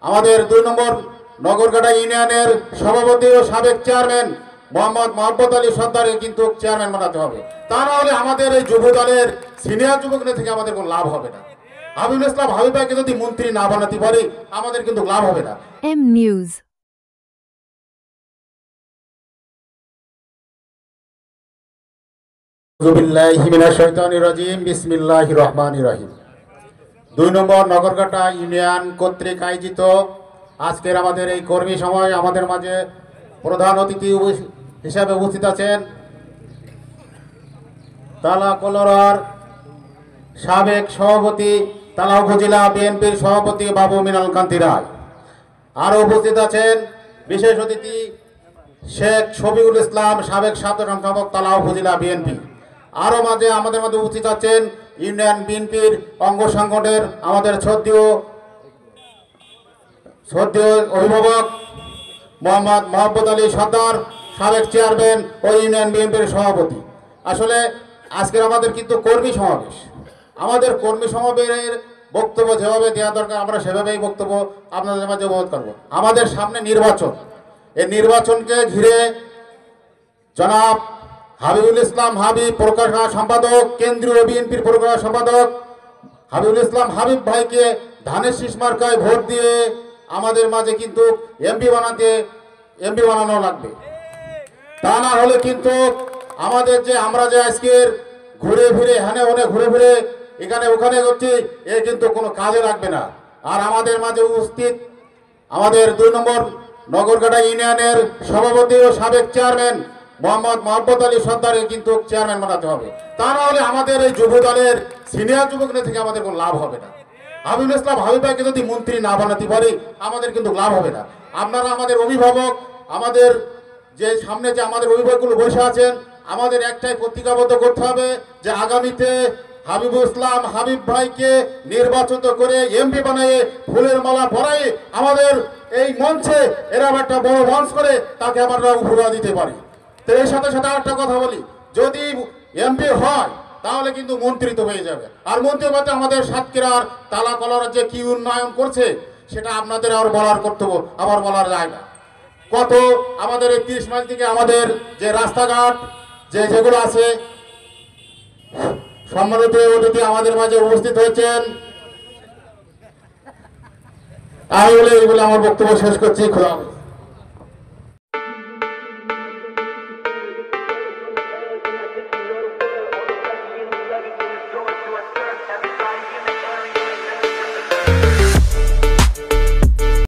আমাদের 2 নম্বর নগরকাটা ইউনিয়নের সভাপতি ও সাবেক চেয়ারম্যান মোহাম্মদ মহব্বত আলী সর্দারকে কিন্তু চেয়ারম্যান বানাতে হবে। তা না হলে আমাদের এই যুব দলের সিনিয়র যুবক নেতা থেকে আমাদের কোনো লাভ হবে না। হাবিবুল ইসলাম হাবিব ভাইকে যদি মন্ত্রী না বানাতে পারি আমাদের কিন্তু লাভ হবে না। M news. বিসমিল্লাহির রহমানির রহিম। 2 নম্বর নগরকাটা ইউনিয়ন কর্তৃক আয়োজিত আজকের আমাদের এই কর্মী সভায় আমাদের মাঝে প্রধান অতিথি হিসাবে উপস্থিত আছেন তালা কলরার সাবেক সভাপতি, তালা উপজেলা বিএনপির সভাপতি বাবু মিনাল কান্তি রায়। আরও উপস্থিত আছেন বিশেষ অতিথি শেখ শফিউল ইসলাম, সাবেক সাধারণ সম্পাদক তালা উপজেলা বিএনপি। আরও আমাদের মাঝে উপস্থিত আছেন ইউনিয়ন বিএনপির অঙ্গ সংগঠনের আমাদের শ্রদ্ধেয় অভিভাবক মোহাম্মদ মহব্বত আলী সর্দার, সাবেক চেয়ারম্যান ও ইউনিয়ন বিএনপির সভাপতি। আসলে আজকের আমাদের কিন্তু কর্মী সমাবেশ। আমাদের কর্মী সমাবেশের বক্তব্য যেভাবে দেওয়া দরকার আমরা সেভাবেই বক্তব্য আপনাদের মাঝে উপভোগ করব। আমাদের সামনে নির্বাচন, এই নির্বাচনকে ঘিরে জনাব হাবিবুল ইসলাম হাবিব প্রকাশনা সম্পাদক, কেন্দ্রীয় বিএনপির প্রকাশনা সম্পাদক হাবিবুল ইসলাম হাবিব ভাইকে ধানের শীষ মার্কায় ভোট দিয়ে আমাদের মাঝে কিন্তু এমপি বানানো লাগবে। তা না হলে কিন্তু আমাদের আমরা যে আজকের ঘুরে ফিরে ঘুরে ফিরে এখানে ওখানে হচ্ছে এ কিন্তু কোনো কাজে লাগবে না। আর আমাদের মাঝে উপস্থিত আমাদের 2 নম্বর নগরকাটা ইউনিয়নের সভাপতি ও সাবেক চেয়ারম্যান মোহাম্মদ মহব্বত আলী সর্দারকে কিন্তু চেয়ারম্যান বানাতে হবে। তা না হলে আমাদের এই যুব দলের সিনিয়র যুবক নেতা থেকে আমাদের কোনো লাভ হবে না। হাবিবুল ইসলাম হাবিব ভাইকে যদি মন্ত্রী না বানাতে পারি আমাদের কিন্তু লাভ হবে না। আপনারা আমাদের অভিভাবক, আমাদের যে সামনে যে আমাদের অভিভাবকগুলো বসে আছেন, আমাদের একটাই প্রতিজ্ঞাবদ্ধ করতে হবে যে আগামীতে হাবিবুল ইসলাম হাবিব ভাইকে নির্বাচিত করে এমপি বানিয়ে ফুলের মালা পরাই আমাদের এই মঞ্চে এরকম একটা বড় মঞ্চ করে তাকে আমরা উপহার দিতে পারি। তো এর সাথে সাথে একটা কথা বলি, যদি এমপি হয় তাহলে কিন্তু মন্ত্রিত্ব হয়ে যাবে। আর মন্ত্রী হতে আমাদের সাতক্ষীরার তালা কলার যে কি উন্নয়ন করছে সেটা আপনাদের আর বলার কর্তব্য আবার বলার যায় না। কত আমাদের এই 30 মাইল থেকে আমাদের যে রাস্তাঘাট যেগুলো আছে, সম্মানিত অতিথি আমাদের মাঝে উপস্থিত হয়েছেন। আমি বলে আমার বক্তব্য শেষ করছি। খোলা।